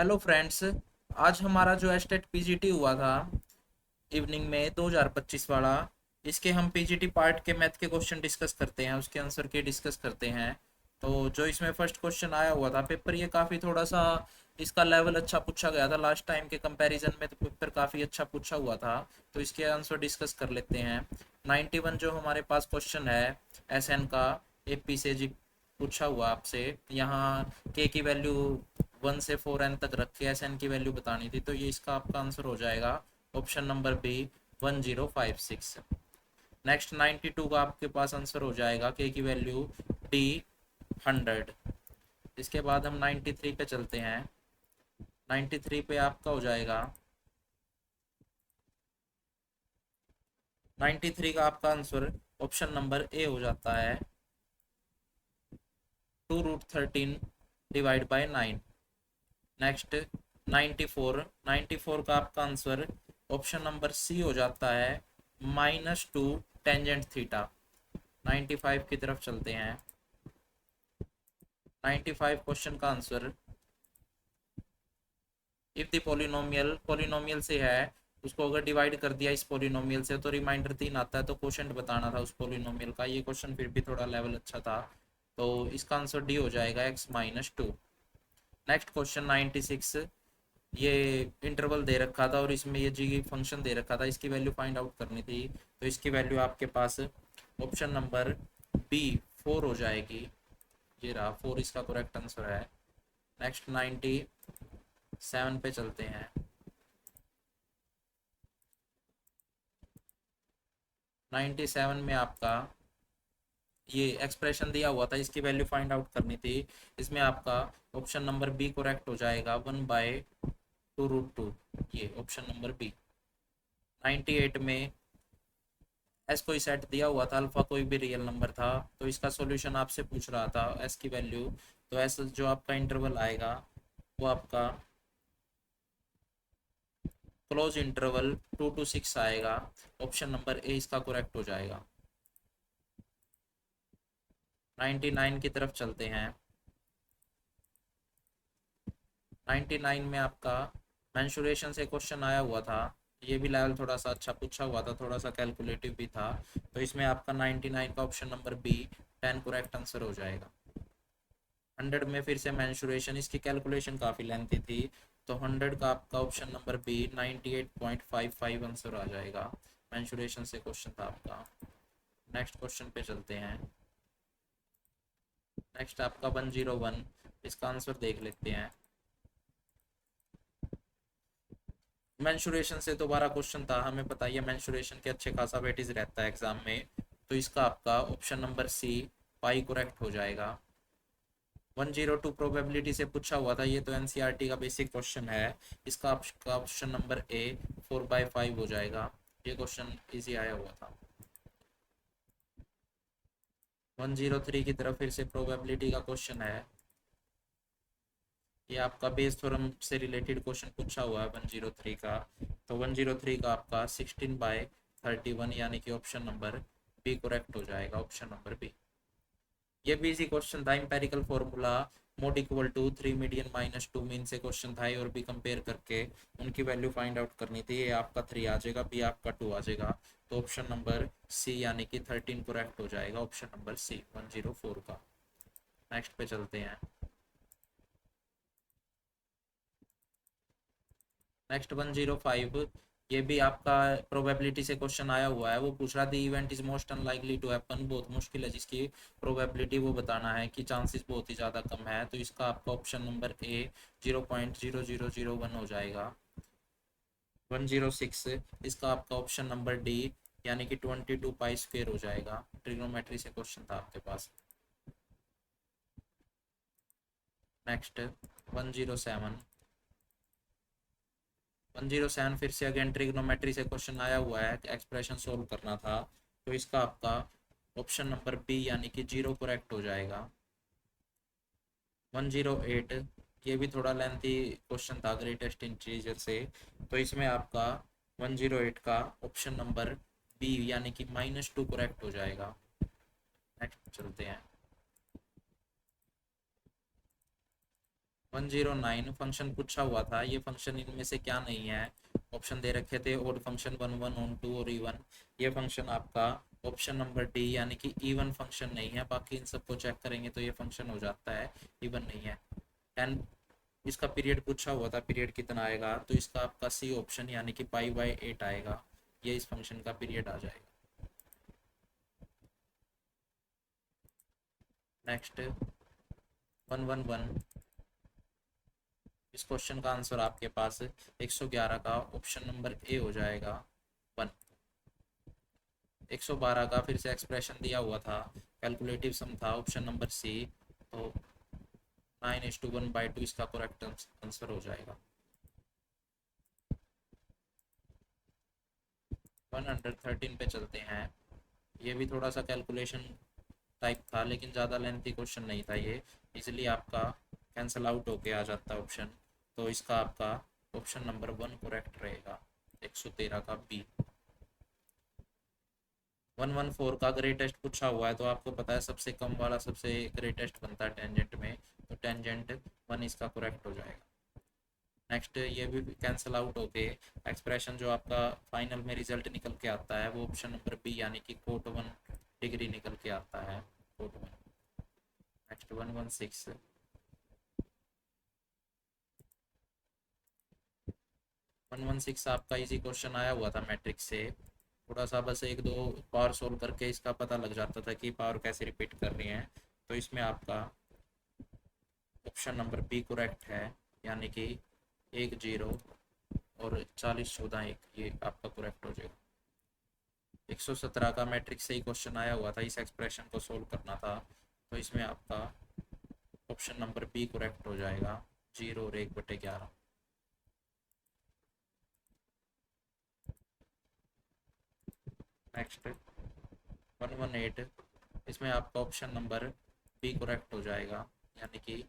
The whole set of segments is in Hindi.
Hello friends. आज हमारा जो एस्टेट पीजीटी हुआ था इवनिंग में 2025 वाला, इसके हम पीजीटी पार्ट के मैथ के क्वेश्चन डिस्कस करते हैं, उसके आंसर के डिस्कस करते हैं। तो जो इसमें फर्स्ट क्वेश्चन आया हुआ था पेपर, ये काफ़ी थोड़ा सा इसका लेवल अच्छा पूछा गया था लास्ट टाइम के कंपैरिजन में, तो पेपर काफ़ी अच्छा पूछा हुआ था। तो इसके आंसर डिस्कस कर लेते हैं। 91 जो हमारे पास क्वेश्चन है एसएन का, एपी से जी पूछा हुआ आपसे। यहाँ के की वैल्यू 1 से 4n तक रख के एस एन की वैल्यू बतानी थी, तो ये इसका आपका आंसर हो जाएगा ऑप्शन नंबर बी 1056। नेक्स्ट 92 का आपके पास आंसर हो जाएगा के की वैल्यू डी 100। इसके बाद हम 93 पे चलते हैं। 93 पे आपका हो जाएगा, 93 का आपका आंसर ऑप्शन नंबर ए हो जाता है 2√13 डिवाइड बाय 9। नेक्स्ट 94 का आपका आंसर ऑप्शन नंबर सी हो जाता है -2 टेंजेंट थीटा। 95 की तरफ चलते हैं। 95 क्वेश्चन का answer, if the polynomial polynomial से है, उसको अगर डिवाइड कर दिया इस पोलिनोमियल से तो रिमाइंडर 3 आता है, तो क्वेश्चन बताना था उस पोलिनोमियल का। ये क्वेश्चन फिर भी थोड़ा लेवल अच्छा था, तो इसका आंसर डी हो जाएगा x-2। नेक्स्ट क्वेश्चन 96, ये इंटरवल दे रखा था और इसमें ये जी फंक्शन दे रखा था, इसकी वैल्यू फाइंड आउट करनी थी। तो इसकी वैल्यू आपके पास ऑप्शन नंबर बी 4 हो जाएगी। ये रहा 4, इसका करेक्ट आंसर है। नेक्स्ट 97 पे चलते हैं। 97 में आपका ये एक्सप्रेशन दिया हुआ था, इसकी वैल्यू फाइंड आउट करनी थी। इसमें आपका ऑप्शन नंबर बी करेक्ट हो जाएगा 1/2√2। ये ऑप्शन नंबर बी। 98 में एस कोई सेट दिया हुआ था, अल्फा कोई भी रियल नंबर था, तो इसका सॉल्यूशन आपसे पूछ रहा था एस की वैल्यू। तो एस जो आपका इंटरवल आएगा वो आपका क्लोज इंटरवल 2 to 6 आएगा। ऑप्शन नंबर ए इसका करेक्ट हो जाएगा। 99 की तरफ चलते हैं। 99 में आपका मेंसुरेशन से क्वेश्चन आया हुआ था। ये भी लेवल थोड़ा सा अच्छा पूछा हुआ था, थोड़ा सा कैलकुलेटिव भी था। तो इसमें आपका 99 का option number B 10 correct answer हो जाएगा। 100 में फिर से मेंसुरेशन, इसकी कैलकुलेशन काफ़ी लेंथी थी, तो 100 का आपका ऑप्शन नंबर बी 98.55 आंसर आ जाएगा। मेंसुरेशन से क्वेश्चन था आपका। नेक्स्ट क्वेश्चन पे चलते हैं। नेक्स्ट आपका 101, इसका आंसर देख लेते हैं। मेंसुरेशन से दोबारा क्वेश्चन था, हमें पता है मेंसुरेशन के अच्छे खासा वेटेज रहता है एग्जाम में, तो इसका आपका ऑप्शन नंबर सी पाई करेक्ट हो जाएगा। 102 प्रोबेबिलिटी से पूछा हुआ था, ये तो एनसीईआरटी का बेसिक क्वेश्चन है। इसका आपका ऑप्शन नंबर ए 4/5 हो जाएगा। ये क्वेश्चन इजी आया हुआ था। 103 की तरफ फिर से प्रोबेबिलिटी का क्वेश्चन है। ये आपका बेस थ्योरम से रिलेटेड क्वेश्चन पूछा हुआ है 103 का। तो 103 का आपका 16/31 यानी कि ऑप्शन नंबर बी करेक्ट हो जाएगा। Option number B. ये भी इसी क्वेश्चन था। Empirical formula mode equal to 3 median -2 mean से क्वेश्चन था, और भी कंपेयर करके उनकी वैल्यू फाइंड आउट करनी थी। ए आपका 3 आ जाएगा, बी आपका 2 आ जाएगा, तो ऑप्शन नंबर सी यानी कि 13 करेक्ट हो जाएगा। ऑप्शन नंबर सी 104 का। नेक्स्ट पे चलते हैं। नेक्स्ट 105, ये भी आपका प्रोबेबिलिटी से क्वेश्चन आया हुआ है। वो पूछ रहा था event is most unlikely to happen, बहुत मुश्किल है जिसकी प्रोबेबिलिटी वो बताना है कि चांसेस बहुत ही ज़्यादा कम है, तो इसका आपका ऑप्शन नंबर ए 0.0001 हो जाएगा। 106, इसका आपका ऑप्शन नंबर डी यानी कि 22 पाई स्क्वेयर हो जाएगा। ट्रिग्नोमेट्री से क्वेश्चन था आपके पास। नेक्स्ट 107, 107 फिर से अगेन ट्रिग्नोमेट्री से क्वेश्चन आया हुआ है, एक्सप्रेशन सोल्व करना था, तो इसका आपका ऑप्शन नंबर बी यानी कि 0 करेक्ट हो जाएगा। 108, ये भी थोड़ा लेंथी क्वेश्चन था ग्रेटेस्ट इंटीजर से, तो इसमें आपका 108 का ऑप्शन नंबर बी यानी कि -2 करेक्ट हो जाएगा। नेक्स्ट चलते हैं। 109 फंक्शन पूछा हुआ था, ये फंक्शन इनमें से क्या नहीं है? ऑप्शन दे रखे थे ओड फंक्शन 1 1 ऑन 2 और इवन। ये फंक्शन आपका ऑप्शन नंबर डी यानी कि इवन फंक्शन नहीं है। बाकी इन सबको चेक करेंगे तो ये फंक्शन हो जाता है, इवन नहीं है। 10 इसका पीरियड पूछा हुआ था, पीरियड कितना आएगा? तो इसका आपका सी ऑप्शन यानी कि पाई/8 आएगा, ये इस फंक्शन का पीरियड आ जाएगा। नेक्स्ट 111, इस क्वेश्चन का आंसर आपके पास 111 का ऑप्शन नंबर ए हो जाएगा 1। 112 का फिर से एक्सप्रेशन दिया हुआ था, कैलकुलेटिव सम था, ऑप्शन नंबर सी। तो 9:1/2 इसका करेक्ट आंसर हो जाएगा। 113 पे चलते हैं। ये भी थोड़ा सा कैलकुलेशन टाइप था लेकिन ज़्यादा लेंथी क्वेश्चन नहीं था ये, इसलिए आपका कैंसिल आउट होके आ जाता है ऑप्शन। तो इसका आपका ऑप्शन नंबर 1 करेक्ट रहेगा, 113 का बी। 114 का ग्रेटेस्ट पूछा हुआ है, तो आपको पता है सबसे कम वाला सबसे ग्रेटेस्ट बनता है टेंजेंट में, तो टेंजेंट 1 इसका करेक्ट हो जाएगा। नेक्स्ट ये भी कैंसिल आउट होके एक्सप्रेशन जो आपका फाइनल में रिजल्ट निकल के आता है वो ऑप्शन नंबर बी यानी कि कोट 1 डिग्री निकल के आता है, कोट 1। नेक्स्ट 116, 116 आपका इजी क्वेश्चन आया हुआ था मैट्रिक्स से। थोड़ा सा बस एक दो पावर सोल्व करके इसका पता लग जाता था कि पावर कैसे रिपीट कर रही हैं। तो इसमें आपका ऑप्शन नंबर बी करेक्ट है, यानी कि 1 0 और 40 14 1, ये आपका करेक्ट हो जाएगा। 117 का मैट्रिक्स से ही क्वेश्चन आया हुआ था, इस एक्सप्रेशन को सोल्व करना था। तो इसमें आपका ऑप्शन नंबर बी करेक्ट हो जाएगा, 0 और 1/11। नेक्स्ट 118, इसमें आपका ऑप्शन नंबर बी करेक्ट हो जाएगा, यानी कि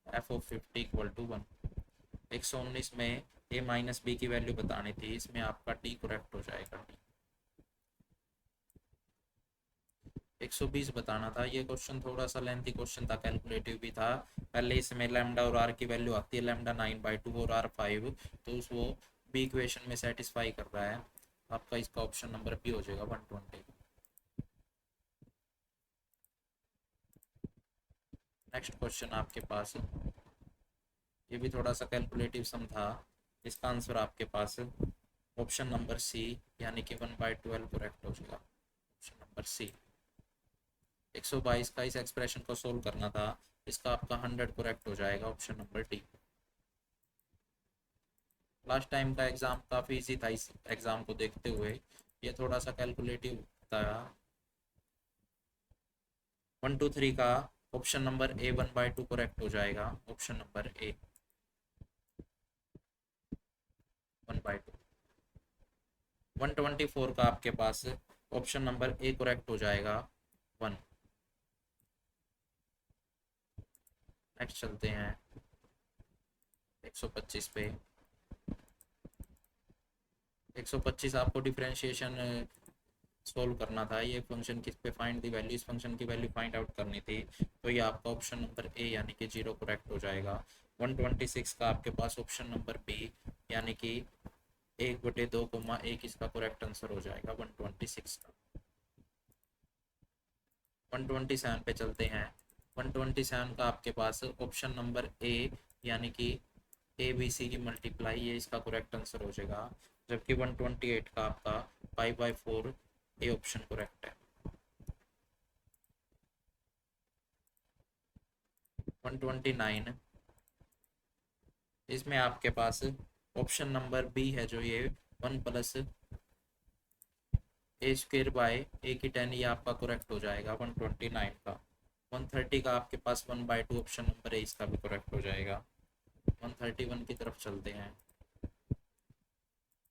एफ ऑफ 50 इक्वल टू 1। 119 में ए माइनस बी की वैल्यू बतानी थी, इसमें आपका डी करेक्ट हो जाएगा, डी। 120 बताना था, ये क्वेश्चन थोड़ा सा लेंथी क्वेश्चन था, कैलकुलेटिव भी था। पहले इसमें लैम्डा और आर की वैल्यू आती है, लैम्डा 9/2 और आर 5, तो उस वो बी इक्वेशन में सेटिस्फाई कर रहा है। आपका इसका ऑप्शन नंबर बी हो जाएगा 120। नेक्स्ट क्वेश्चन आपके पास, ये भी थोड़ा सा कैलकुलेटिव सम था, इसका आंसर आपके पास ऑप्शन नंबर सी यानी कि 1/12 करेक्ट हो जाएगा, ऑप्शन नंबर सी। 122 का इस एक्सप्रेशन को सोल्व करना था, इसका आपका 100 करेक्ट हो जाएगा, option number D. Last time का एग्जाम काफ़ी इजी था, इस एग्जाम को देखते हुए ये थोड़ा सा कैलकुलेटिव था। 123 का ऑप्शन नंबर ए 1/2 करेक्ट हो जाएगा, ऑप्शन नंबर ए 1/2। 124 का आपके पास ऑप्शन नंबर ए करेक्ट हो जाएगा, 1। नेक्स्ट चलते हैं 125 पे। 125 आपको डिफरेंशिएशन सोल्व करना था, ये फंक्शन किस पे फाइंड दी वैल्यू, इस फंक्शन की वैल्यू फाइंड आउट करनी थी। तो ये आपका ऑप्शन नंबर ए यानी कि 0 करेक्ट हो जाएगा। 126 का आपके पास ऑप्शन नंबर बी यानी कि 1/2, 1 इसका करेक्ट आंसर हो जाएगा 126 का। 127 पे चलते हैं। 127 का आपके पास ऑप्शन नंबर ए यानी कि ए बी सी की मल्टीप्लाई, ये इसका करेक्ट आंसर हो जाएगा। जबकि 128 का आपका 5/4, ए ऑप्शन करेक्ट है। 129, इसमें आपके पास ऑप्शन नंबर बी है जो ये 1+a² ये आपका करेक्ट हो जाएगा 129 का। 130 का आपके पास 1/2, ऑप्शन नंबर ए इसका भी करेक्ट हो जाएगा। 131 की तरफ चलते हैं।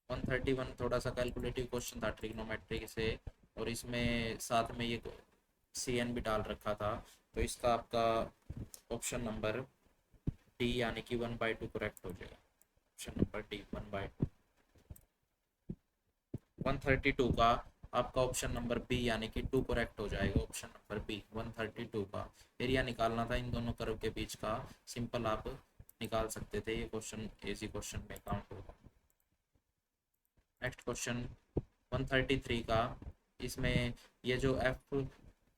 131 थोड़ा सा कैलकुलेटिव क्वेश्चन था ट्रिग्नोमेट्री से, और इसमें साथ में ये CN भी डाल रखा था। तो इसका आपका ऑप्शन नंबर डी यानी कि 1/2 करेक्ट हो जाएगा, ऑप्शन नंबर डी 1/2। 132 का आपका ऑप्शन नंबर बी यानी कि 2 करेक्ट हो जाएगा, ऑप्शन नंबर बी 132 का। एरिया निकालना था इन दोनों कर्व के बीच का, सिंपल आप निकाल सकते थे। ये क्वेश्चन इजी क्वेश्चन में काउंट होगा। नेक्स्ट क्वेश्चन 133 का, इसमें ये जो F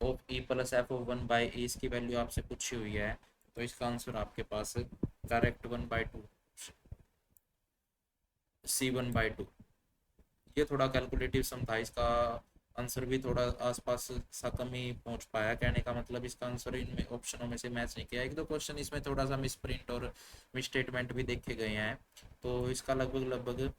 of E plus F of one by E इसकी वैल्यू आपसे पूछी हुई है, तो इसका आंसर आपके पास करेक्ट 1/2 C1/2। ये थोड़ा कैलकुलेटिव सम था, इसका आंसर भी थोड़ा आसपास सा कम ही पहुंच पाया। कहने का मतलब इसका आंसर इनमें ऑप्शनों में से मैच नहीं किया। एक दो क्वेश्चन इसमें थोड़ा सा मिस प्रिंट और मिस स्टेटमेंट भी देखे गए हैं, तो इसका लगभग लगभग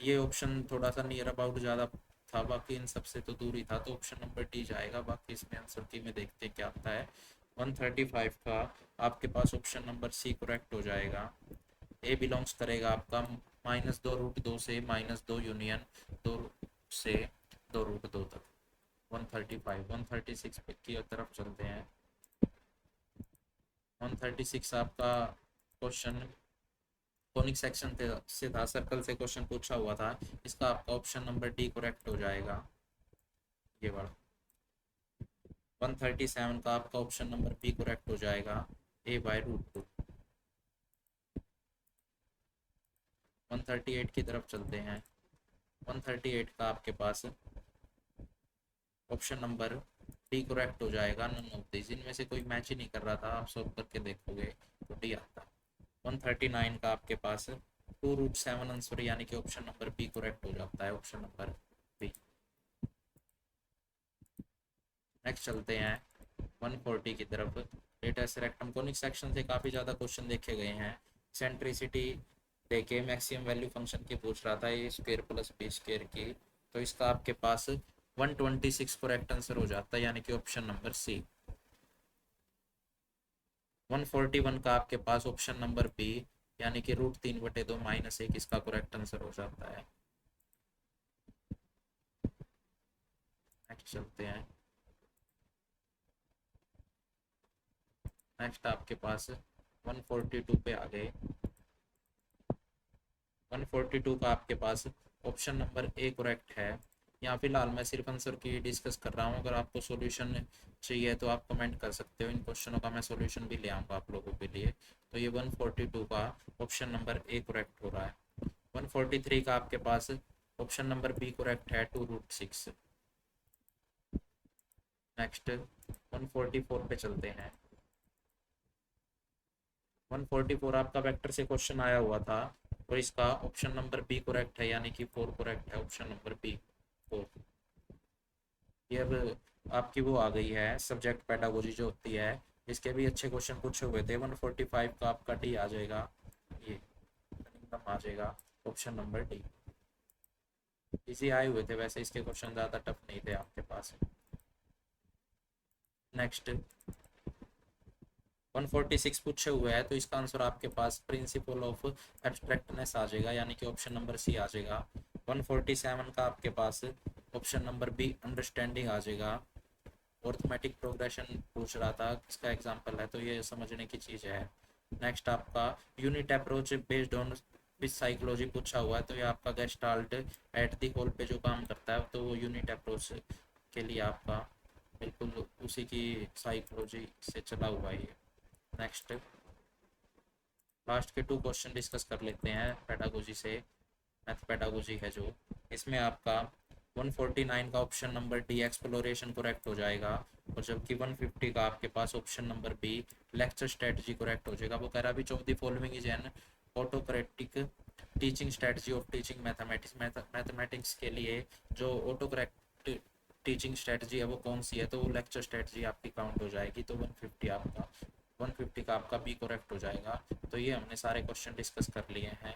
ये ऑप्शन थोड़ा सा नियर अबाउट ज़्यादा था, बाकी इन सबसे तो दूर ही था, तो ऑप्शन नंबर डी जाएगा। बाकी इसमें आंसर की में देखते क्या आता है। 135 का आपके पास ऑप्शन नंबर सी करेक्ट हो जाएगा। ए बिलोंग्स करेगा आपका -2√2 से -2 यूनियन 2 से 2√2 तक। 135 136 की तरफ चलते हैं। 136 आपका क्वेश्चन कोनिक सेक्शन से था, सर्कल से क्वेश्चन पूछा हुआ था। इसका आपका ऑप्शन नंबर डी करेक्ट हो जाएगा, ये वाला। 137 का आपका ऑप्शन नंबर बी करेक्ट हो जाएगा, A/√2। 138 की तरफ चलते हैं। 138 का आपके पास ऑप्शन नंबर डी करेक्ट हो जाएगा, नन ऑफ दिस। इनमें से कोई मैच ही नहीं कर रहा था, आप सॉल्व करके देखोगे तो डी आता। 139 का आपके पास 2√7 आंसर, यानी कि ऑप्शन नंबर बी करेक्ट हो जाता है, ऑप्शन नंबर बी। नेक्स्ट चलते हैं 140 की तरफ। लेटेस्ट रेक्टम कोनिक सेक्शन से काफ़ी ज़्यादा क्वेश्चन देखे गए हैं। सेंट्रिसिटी देके मैक्सिमम वैल्यू फंक्शन की पूछ रहा था, ए स्क्वेयर प्लस बी स्क्वेयर की, तो इसका आपके पास 126 करेक्ट आंसर हो जाता है, यानी कि ऑप्शन नंबर सी। 141 का आपके पास ऑप्शन नंबर बी, यानी कि √3/2 -1 इसका करेक्ट आंसर हो जाता है। नेक्स्ट चलते हैं। नेक्स्ट आपके पास 142 पे आ गए। 142 का आपके पास ऑप्शन नंबर ए करेक्ट है। यहाँ फिलहाल मैं सिर्फ आंसर की डिस्कस कर रहा हूँ, अगर आपको सॉल्यूशन चाहिए तो आप कमेंट कर सकते हो, इन क्वेश्चनों का मैं सॉल्यूशन भी ले आऊँगा आप लोगों के लिए। तो ये 142 का ऑप्शन नंबर ए करेक्ट हो रहा है। 143 का आपके पास ऑप्शन नंबर बी करेक्ट है, 2√6। नेक्स्ट 144 पे चलते हैं। 144 आपका वेक्टर से क्वेश्चन आया हुआ था, और इसका ऑप्शन नंबर बी करेक्ट है, यानी कि 4 करेक्ट है, ऑप्शन नंबर बी 4। ये अब आपकी वो आ गई है सब्जेक्ट पेडागोजी जो होती है, इसके भी अच्छे क्वेश्चन पूछे हुए थे। 145 का आपका डी आ जाएगा, ये एकदम आ जाएगा, ऑप्शन नंबर डी। इजी आए हुए थे वैसे, इसके क्वेश्चन ज़्यादा टफ नहीं थे आपके पास। नेक्स्ट 146 पूछे हुए हैं, तो इसका आंसर आपके पास प्रिंसिपल ऑफ एब्स्ट्रैक्टनेस आ जाएगा, यानी कि ऑप्शन नंबर सी आ जाएगा। 147 का आपके पास ऑप्शन नंबर बी अंडरस्टैंडिंग आ जाएगा। अर्थमेटिक प्रोग्रेशन पूछ रहा था, इसका एग्जांपल है, तो ये समझने की चीज़ है। नेक्स्ट आपका unit approach based on which psychology पूछा हुआ है, तो ये आपका गेस्टाल्ट एट दी होल पे जो काम करता है, तो वो यूनिट अप्रोच के लिए आपका बिल्कुल उसी की साइकोलॉजी से चला हुआ है। नेक्स्ट लास्ट के 2 क्वेश्चन डिस्कस कर लेते हैं पेडागोजी से। मैथ पेडागोजी है जो, इसमें आपका 149 का option number D exploration correct हो जाएगा, और जबकि 150 का आपके पास option number B lecture strategy correct हो जाएगा। वो कह रहा है which of the following is an autocratic teaching strategy of teaching mathematics. Mathematics के लिए जो ऑटोकरेक्ट टीचिंग स्ट्रेटजी है वो कौन सी है, तो वो लेक्चर स्ट्रेटजी आपकी काउंट हो जाएगी। तो 150 का आपका बी करेक्ट हो जाएगा। तो ये हमने सारे क्वेश्चन डिस्कस कर लिए हैं।